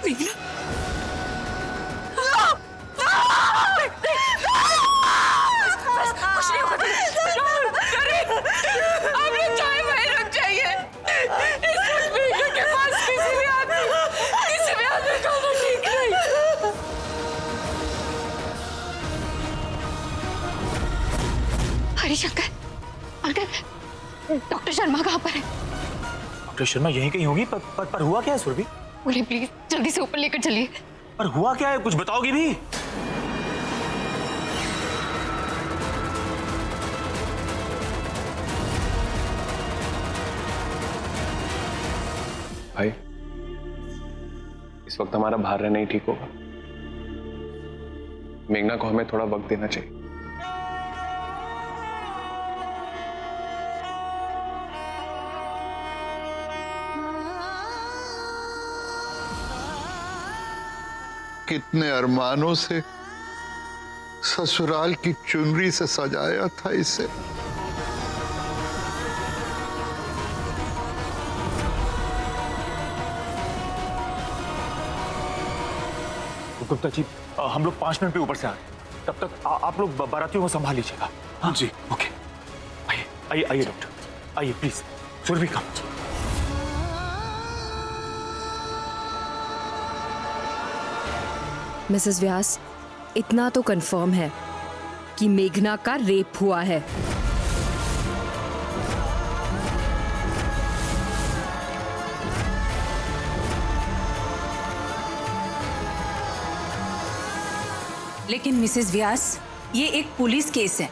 मेघना, कुछ नहीं होगा। आप लोग चाय वहीं रख जाइए। इस वक्त मेघना के पास किसी भी आदमी का तो ठीक नहीं। हरिशंकर, अंकल, डॉक्टर शर्मा कहाँ पर है? डॉक्टर शर्मा यहीं कहीं होगी, पर हुआ क्या है सुरभि? उन्हें प्लीज जल्दी से ऊपर लेकर चलिए। पर हुआ क्या है, कुछ बताओगी भी? भाई, इस वक्त हमारा बाहर रहना ही ठीक होगा। मेघना को हमें थोड़ा वक्त देना चाहिए। कितने अरमानों से ससुराल की चुनरी से सजाया था इसे। गुप्ता जी, हम लोग 5 मिनट पे ऊपर से आ रहे हैं। तब तक आप लोग बारातियों को संभाल लीजिएगा। हाँ जी, ओके। आइए आइए आइए डॉक्टर, आइए प्लीज। सुरभि कम। मिसेस व्यास, इतना तो कंफर्म है कि मेघना का रेप हुआ है। लेकिन मिसेस व्यास, ये एक पुलिस केस है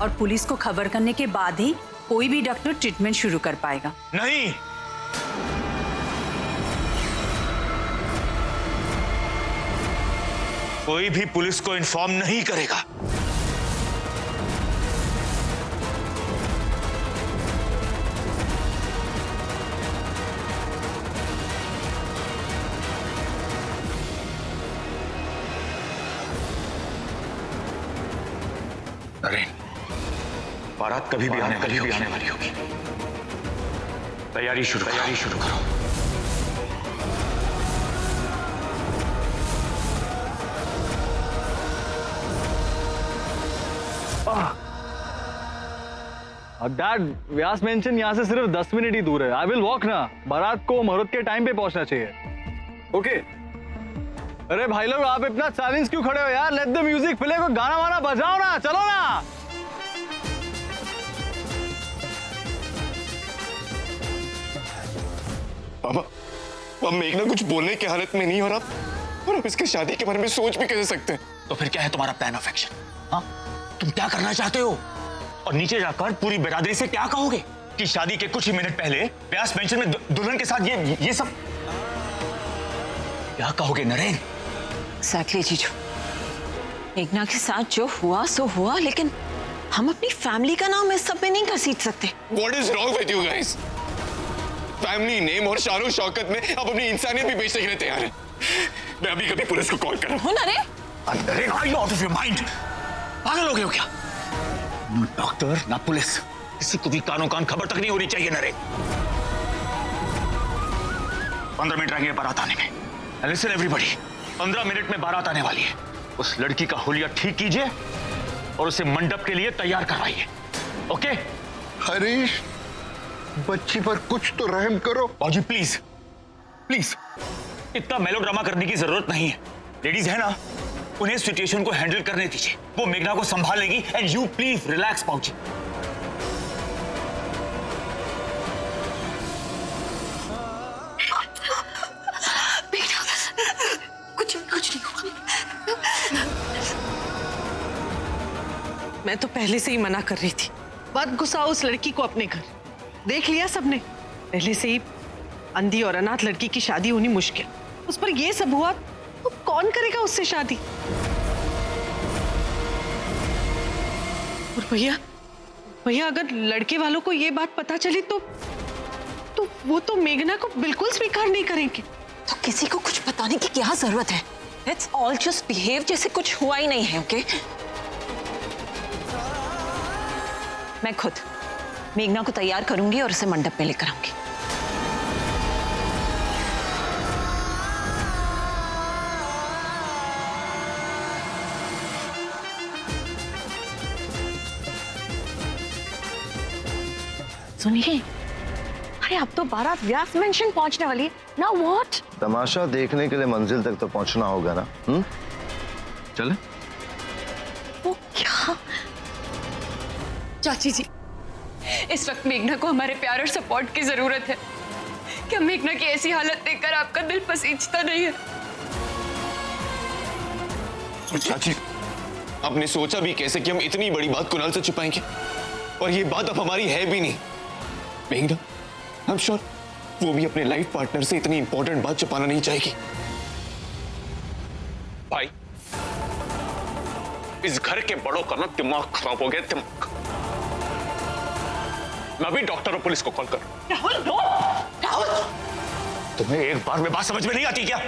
और पुलिस को खबर करने के बाद ही कोई भी डॉक्टर ट्रीटमेंट शुरू कर पाएगा। नहीं, कोई भी पुलिस को इन्फॉर्म नहीं करेगा। नरेन, बारात कभी भी आने वाली होगी। तैयारी शुरू करो। डैड, व्यास मेंशन यहाँ से सिर्फ 10 मिनट ही दूर है। आई विल वॉक ना। बारात को मुहूर्त के टाइम पे पहुंचना चाहिए। ओके। अरे भाई लोग, आप इतना साइलेंस क्यों खड़े हो यार? लेट द म्यूजिक प्ले, को गाना वाना बजाओ ना, चलो ना। पापा, अब मेघना कुछ बोलने की हालत में नहीं, और आप इसकी शादी के बारे में सोच भी कैसे सकते हैं? तो फिर क्या है तुम्हारा प्लान ऑफ एक्शन? हाँ, तुम क्या करना चाहते हो? और नीचे जाकर पूरी बिरादरी से क्या कहोगे कि शादी के कुछ ही मिनट पहले व्यास मेंशन में दुल्हन के साथ ये सब क्या कहोगे नरेन? एग्जैक्टली जीजू, मेघना के साथ जो हुआ सो हुआ, लेकिन हम अपनी फैमिली का नाम इस सब में नहीं घसीट सकते। What is wrong with you guys? Family name और शान और शौकत में आप अपनी इंसानियत भी बेचने के लिए तैयार हैं। मैं अभी कभी पुलिस को कॉल कर रहा हूँ। Naren, are you out of your mind? पागल हो गए हो क्या? ना डॉक्टर ना पुलिस, किसी को भी कानों कान खबर तक नहीं होनी चाहिए नरेन। 15 मिनट रहेंगे बारात आने में। Listen everybody, 15 मिनट में बारात आने वाली है। उस लड़की का हुलिया ठीक कीजिए और उसे मंडप के लिए तैयार करवाइए। ओके? हरीश, बच्ची पर कुछ तो रहम करो। बाबूजी प्लीज प्लीज, इतना मेलोड्रामा करने की जरूरत नहीं है। लेडीज है ना, उन्हें सिचुएशन को हैंडल करने दीजिए। वो मेघना को संभालेगी। एंड यू प्लीज रिलैक्स बाबूजी। कुछ नहीं होगा। मैं तो पहले से ही मना कर रही थी, मत घुसाओ उस लड़की को अपने घर। देख लिया सबने, पहले से ही अंधी और अनाथ लड़की की शादी होनी मुश्किल, उस पर ये सब हुआ तो कौन करेगा उससे शादी? और भैया अगर लड़के वालों को ये बात पता चली तो वो तो मेघना को बिल्कुल स्वीकार नहीं करेंगे। तो किसी को कुछ बताने की क्या जरूरत है? Let's all just behave जैसे कुछ हुआ ही नहीं है, ओके? मैं खुद मेघना को तैयार करूंगी और उसे मंडप में लेकर आऊंगी। सुनिए, अरे अब तो बारात व्यास मेंशन पहुंचने वाली है। Now what? तमाशा देखने के लिए मंजिल तक तो पहुंचना होगा ना। चले? वो क्या? चाची जी, इस वक्त मेघना को हमारे प्यार और सपोर्ट की जरूरत है। क्या मेघना की ऐसी हालत देखकर आपका दिल पसीजता नहीं है? चाची, आपने सोचा भी कैसे कि हम इतनी बड़ी बात कुणाल से छुपाएंगे? और ये बात अब हमारी है भी नहीं। मेघना, आई एम श्योर वो भी अपने लाइफ पार्टनर से इतनी इंपॉर्टेंट बात छुपाना नहीं चाहेगी। भाई, इस घर के बड़ों का ना दिमाग खराब हो गया, दिमाग। मैं भी डॉक्टर और पुलिस को कॉल कर। राहुल, नो! राहुल! तुम्हें एक बार में बात समझ में नहीं आती क्या?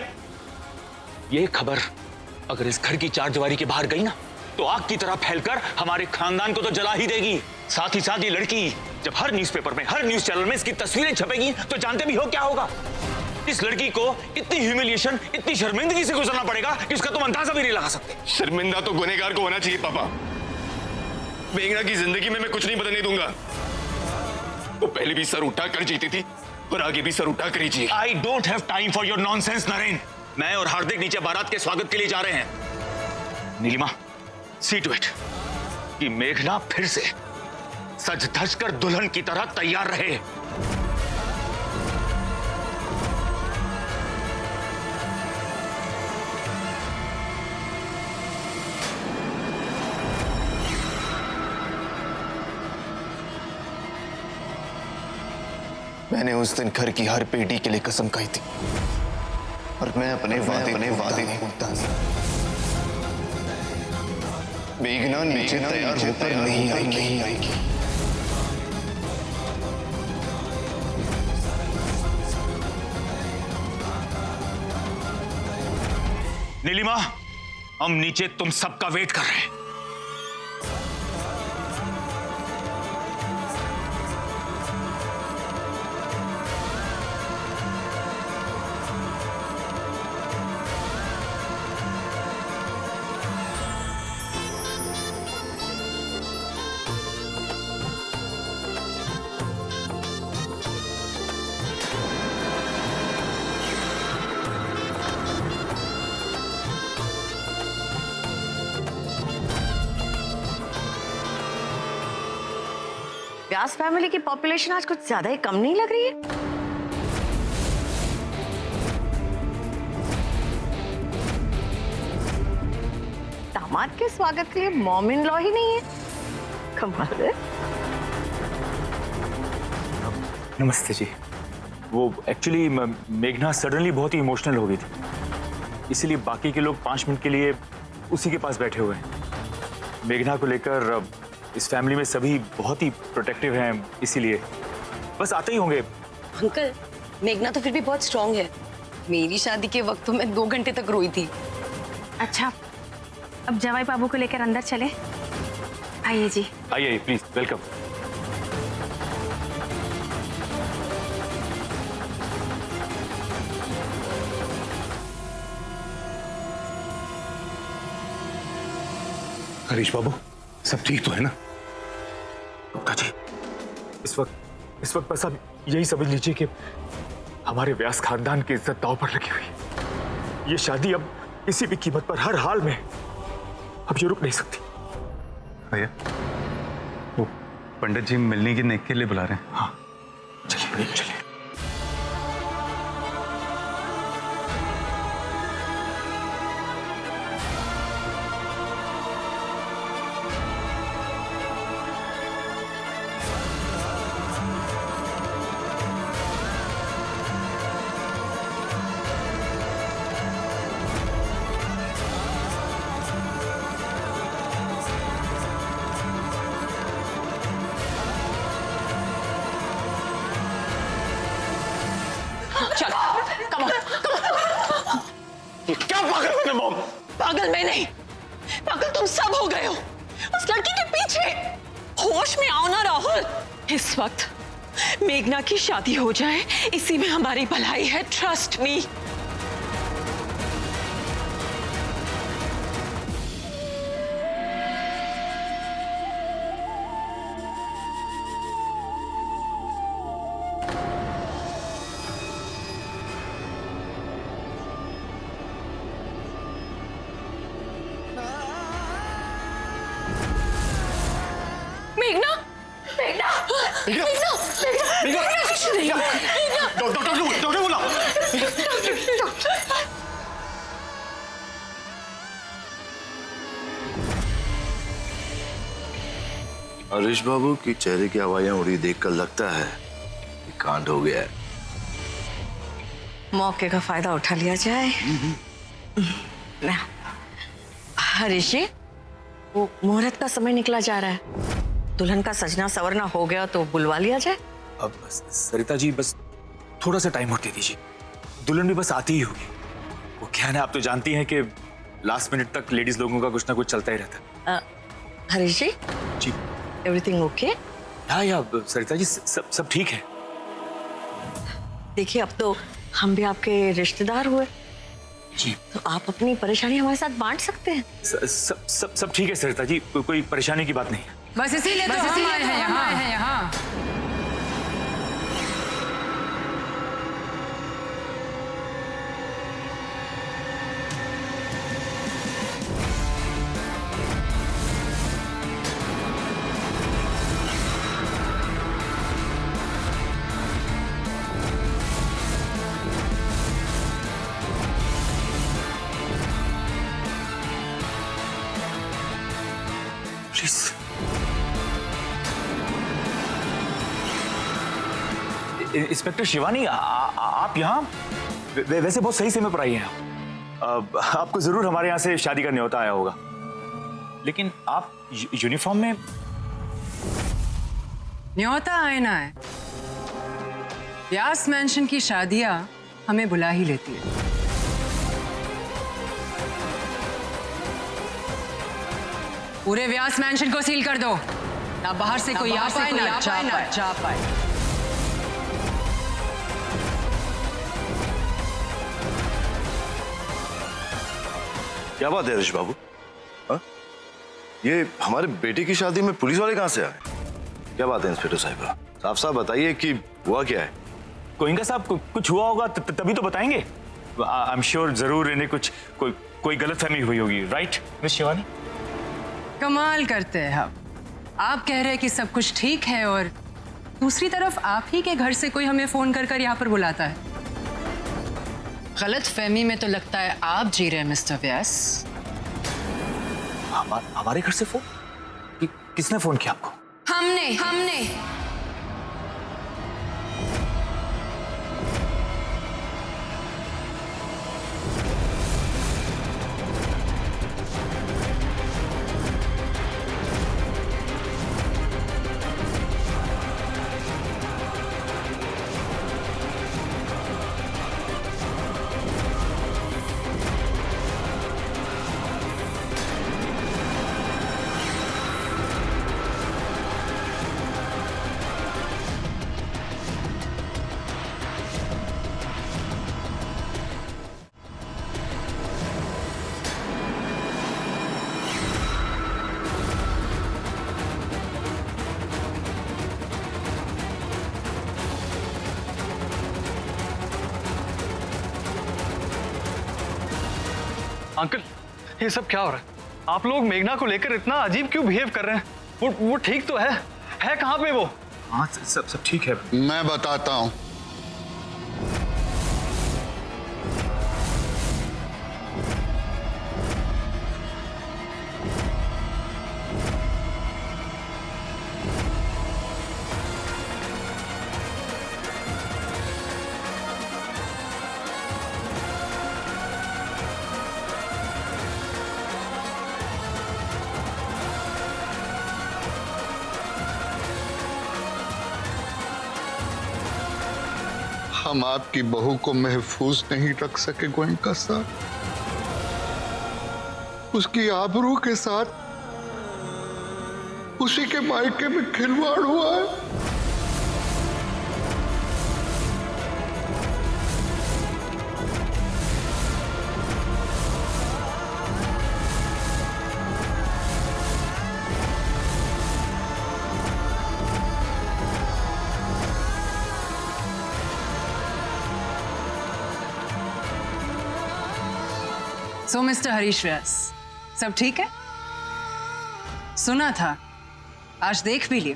ये खबर अगर इस घर की चारदीवारी के बाहर गई ना, तो आग की तरह फैलकर हमारे खानदान को तो जला ही देगी। साथ ही साथ ये लड़की जब हर न्यूज़पेपर में, हर न्यूज चैनल में इसकी तस्वीरें छपेगी, तो जानते भी हो क्या होगा? इस लड़की को इतनी ह्यूमिलिएशन, इतनी शर्मिंदगी से गुजरना पड़ेगा कि उसका तुम अंदाजा भी नहीं लगा सकते। शर्मिंदा तो गुनहगार को होना चाहिए पापा। मेघना की जिंदगी में मैं कुछ नहीं बदलने दूंगा। वो पहले भी सर उठा कर जीती थी और आगे भी सर उठा कर ही जिएगी। I don't have time for your nonsense Naren. मैं और हार्दिक नीचे बारात के स्वागत के लिए जा रहे हैं। नीलिमा, सी टू इट कि मेघना फिर से सज धज कर दुल्हन की तरह तैयार रहे। मैंने उस दिन घर की हर पेटी के लिए कसम खाई थी और मैं अपने वादे नहीं भूलता। मेघना नीचे तैयार होकर नहीं आएगी। नीलिमा, हम नीचे तुम सबका वेट कर रहे हैं। व्यास फैमिली की पॉपुलेशन आज कुछ ज्यादा ही कम नहीं लग रही है? दामाद के स्वागत के लिए मॉम इन लॉ ही नहीं है। कमाल है। नमस्ते जी। वो एक्चुअली मेघना सडनली बहुत ही इमोशनल हो गई थी, इसीलिए बाकी के लोग 5 मिनट के लिए उसी के पास बैठे हुए हैं। मेघना को लेकर इस फैमिली में सभी बहुत ही प्रोटेक्टिव हैं, इसीलिए बस आते ही होंगे। अंकल, मेघना तो फिर भी बहुत स्ट्रांग है। मेरी शादी के वक्त तो मैं 2 घंटे तक रोई थी। अच्छा, अब जवाई बाबू को लेकर अंदर चले। आइए जी। आइए प्लीज, वेलकम। हरीश बाबू, सब ठीक तो है ना? गुप्ता जी, इस वक्त बस आप यही समझ लीजिए कि हमारे व्यास खानदान की इज्जत दांव पर लगी हुई। ये शादी अब किसी भी कीमत पर, हर हाल में अब ये रुक नहीं सकती। भैया, वो पंडित जी मिलने की नेक के लिए बुला रहे हैं। हाँ, चलिए चलिए। क्या पागल मैंने मॉम? पागल मैं नहीं, पागल तुम सब हो गए हो उस लड़की के पीछे। होश में आओ ना राहुल। इस वक्त मेघना की शादी हो जाए, इसी में हमारी भलाई है। Trust me. डॉक्टर बोला। हरीश बाबू की चेहरे की हवाइयां उड़ी देखकर लगता है कि कांड हो गया है। मौके का फायदा उठा लिया जाए। हरीश जी, वो मुहूर्त का समय निकला जा रहा है, दुल्हन का सजना सवरना हो गया तो बुलवा लिया जाए। अब सरिता जी बस थोड़ा सा टाइम और दे दीजिए, दुल्हन भी बस आती ही होगी। वो क्या है ना, आप तो जानती हैं कि लास्ट मिनट तक लेडीज लोगों का कुछ ना कुछ चलता ही रहता है। हरीश जी, जी एवरीथिंग ओके? हाँ या सरिता जी सब ठीक है। देखिए, अब तो हम भी आपके रिश्तेदार हुए जी, तो आप अपनी परेशानी हमारे साथ बांट सकते हैं। सब ठीक है सरिता जी, कोई परेशानी की बात नहीं है। बस इसीलिए तो हम आए हैं यहाँ। प्लीज इंस्पेक्टर शिवानी, आप यहाँ वैसे बहुत सही समय पर आई हैं। आपको जरूर हमारे यहाँ से शादी का न्योता आया होगा, लेकिन आप यूनिफॉर्म में। न्योता आए ना है, व्यास मैंशन की शादियां हमें बुला ही लेती है। पूरे व्यास मैंशन को सील कर दो, ना बाहर से कोई आ पाए ना जा पाए। क्या बात है हरीश बाबू? हाँ? ये हमारे बेटे की शादी में पुलिस वाले कहाँ से आए? क्या बात है इंस्पेक्टर साहिबा, साफ साफ बताइए कि हुआ क्या है? गोयनका साहब, कुछ हुआ होगा तभी तो बताएंगे। आई एम श्योर जरूर इन्हें कोई गलतफहमी हुई होगी, राइट मिस शिवानी? कमाल करते हैं हम। आप कह रहे हैं कि सब कुछ ठीक है और दूसरी तरफ आप ही के घर से कोई हमें फोन कर यहाँ पर बुलाता है। गलत फहमी में तो लगता है आप जी रहे हैं मिस्टर व्यास। हमारे घर से फोन? किसने फोन किया आपको? हमने अंकल, ये सब क्या हो रहा है? आप लोग मेघना को लेकर इतना अजीब क्यों बिहेव कर रहे हैं? वो ठीक तो है कहाँ पे वो? हाँ सब ठीक है। मैं बताता हूं। हम आपकी बहू को महफूज नहीं रख सके गोयनका साहब। उसकी आबरू के साथ उसी के मायके में खिलवाड़ हुआ है। सो मिस्टर हरीश व्यास, सब ठीक है? सुना था, आज देख भी लिया।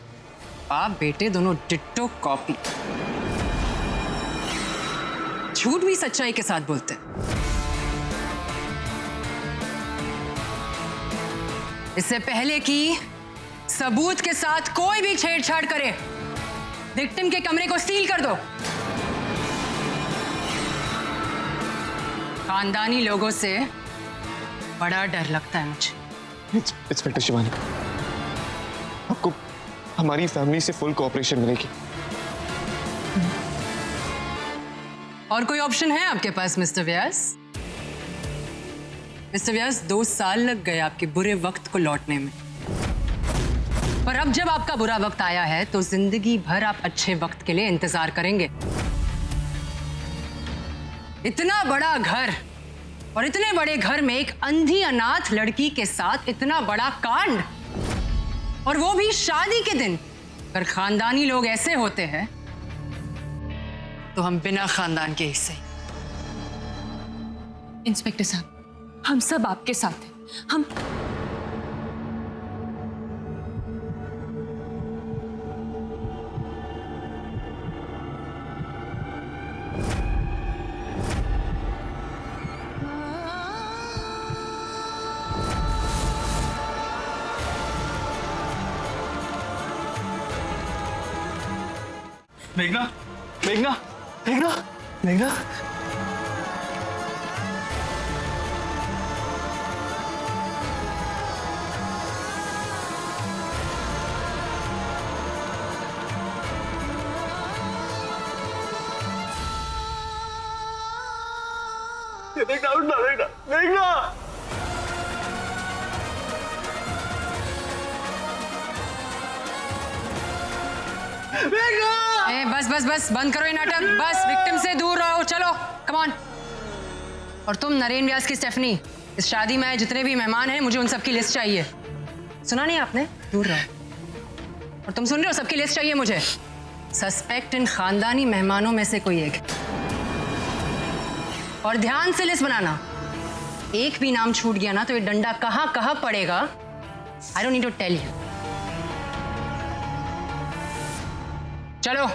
बाप बेटे दोनों डिट्टो कॉपी, झूठ भी सच्चाई के साथ बोलते हैं। इससे पहले कि सबूत के साथ कोई भी छेड़छाड़ करे, विक्टिम के कमरे को सील कर दो। खानदानी लोगों से बड़ा डर लगता है मुझे। इंस्पेक्टर शिवानी, आपको हमारी फैमिली से फुल कोऑपरेशन मिलेगी। और कोई ऑप्शन है आपके पास मिस्टर व्यास? मिस्टर व्यास, 2 साल लग गए आपके बुरे वक्त को लौटने में, पर अब जब आपका बुरा वक्त आया है तो जिंदगी भर आप अच्छे वक्त के लिए इंतजार करेंगे। इतना बड़ा घर और इतने बड़े घर में एक अंधी अनाथ लड़की के साथ इतना बड़ा कांड, और वो भी शादी के दिन। अगर खानदानी लोग ऐसे होते हैं तो हम बिना खानदान के हिस्से। इंस्पेक्टर साहब, हम सब आपके साथ हैं। हम मेघना, मेघना, मेघना, मेघना। मेघना, उठना, मेघना, मेघना। ए, बस बस बस, बंद करो ये नाटक। बस, विक्टिम से दूर रहो। चलो, कम ऑन। और तुम नरेन व्यास की स्टेफनी, इस शादी में आए जितने भी मेहमान हैं, मुझे उन सबकी लिस्ट चाहिए। सुना नहीं आपने? दूर रहो। और तुम सुन रहे हो? सबकी लिस्ट चाहिए मुझे। सस्पेक्ट इन खानदानी मेहमानों में से कोई एक। और ध्यान से लिस्ट बनाना। एक भी नाम छूट गया ना तो ये डंडा कहां कहां पड़ेगा, I don't need to tell you. चलो।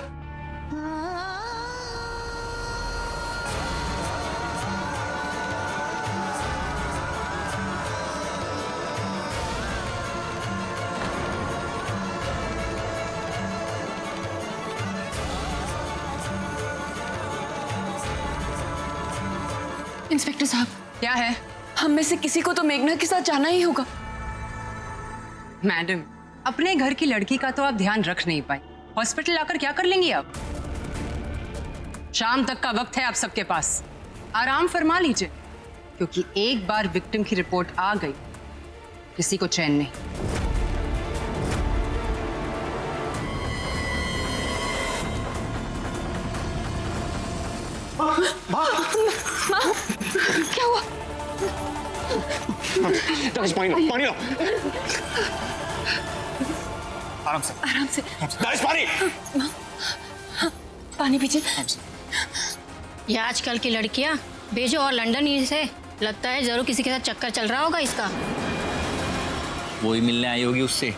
इंस्पेक्टर साहब, क्या है? हम में से किसी को तो मेघना के साथ जाना ही होगा। मैडम, अपने घर की लड़की का तो आप ध्यान रख नहीं पाए, हॉस्पिटल आकर क्या कर लेंगी आप? शाम तक का वक्त है आप सबके पास, आराम फरमा लीजिए, क्योंकि एक बार विक्टिम की रिपोर्ट आ गई, किसी को चैन नहीं। माँ, क्या हुआ? पानी, पानी लो। आराम से, आराम से। पानी। पानी पीजिए। ये आजकल की लड़कियां भेजो, और लंदन ही से लगता है जरूर किसी के साथ चक्कर चल रहा होगा इसका। वो ही मिलने आई होगी उससे,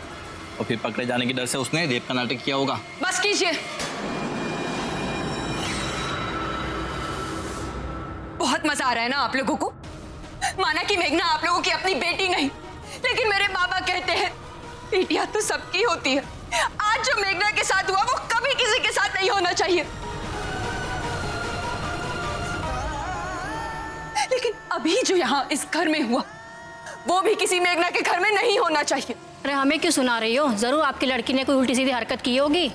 और फिर पकड़े जाने के डर से उसने रेप का नाटक किया होगा। बस कीजिए। बहुत मजा आ रहा है ना आप लोगों को? माना कि मेघना आप लोगों की अपनी बेटी नहीं, लेकिन मेरे बाबा कहते हैं बेटियां तो सबकी होती है। आज जो मेघना के साथ हुआ वो कभी किसी के साथ नहीं होना चाहिए, लेकिन अभी जो यहाँ इस घर में हुआ वो भी किसी मेघना के घर में नहीं होना चाहिए। अरे हमें क्यों सुना रही हो? जरूर आपकी लड़की ने कोई उल्टी सीधी हरकत की होगी।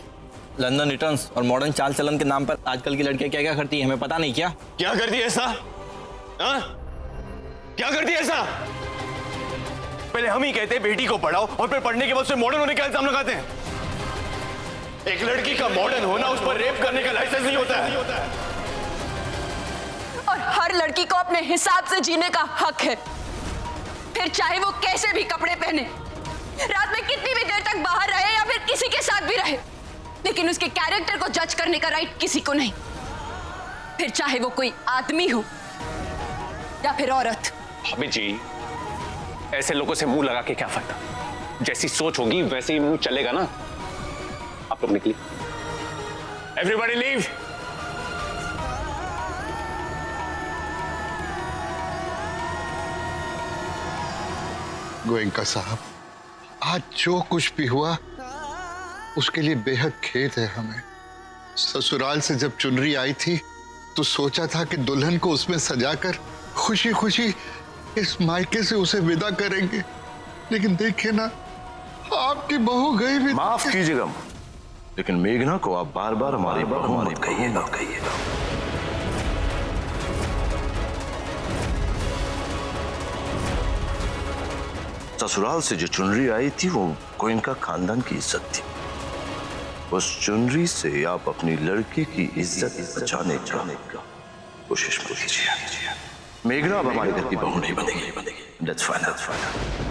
लंदन रिटर्न्स और मॉडर्न चाल चलन के नाम पर आजकल की लड़कियां क्या क्या करती हैं, हमें पता नहीं क्या? क्या करती है ऐसा? हाँ? क्या करती है ऐसा? पहले हम ही कहते हैं बेटी को पढ़ाओ, और फिर पढ़ने के बाद उसे मॉडर्न होने का इल्जाम लगाते हैं। एक लड़की का मॉडर्न होना उस पर रेप करने का लाइसेंस नहीं होता है। और हर लड़की को अपने हिसाब से जीने का हक है, फिर चाहे वो कैसे भी कपड़े पहने, रात में कितनी भी देर तक बाहर रहे या फिर किसी के साथ भी रहे, लेकिन उसके कैरेक्टर को जज करने का राइट किसी को नहीं, फिर चाहे वो कोई आदमी हो या फिर औरत। भाभी जी, ऐसे लोगों से मुंह लगा के क्या फायदा? जैसी सोच होगी वैसे ही मुंह चलेगा ना। अब आप लोग निकलिए। Everybody leave. गोयनका साहब, आज जो कुछ भी हुआ उसके लिए बेहद खेद है हमें। ससुराल से जब चुनरी आई थी तो सोचा था कि दुल्हन को उसमें सजाकर खुशी खुशी इस मायके से उसे विदा करेंगे, लेकिन देखिए ना, आपकी बहू गई भी। माफ कीजिएगा, लेकिन मेघना को आप बार बार हमारी बहू मत कहिएगा। ससुराल से जो चुनरी आई थी वो गोयनका खानदान की इज्जत थी। उस चुनरी से आप अपनी लड़की की इज्जत बचाने का कोशिश मत कीजिए। मेघना अब हमारे घर की बहू नहीं बनेगी। That's fine.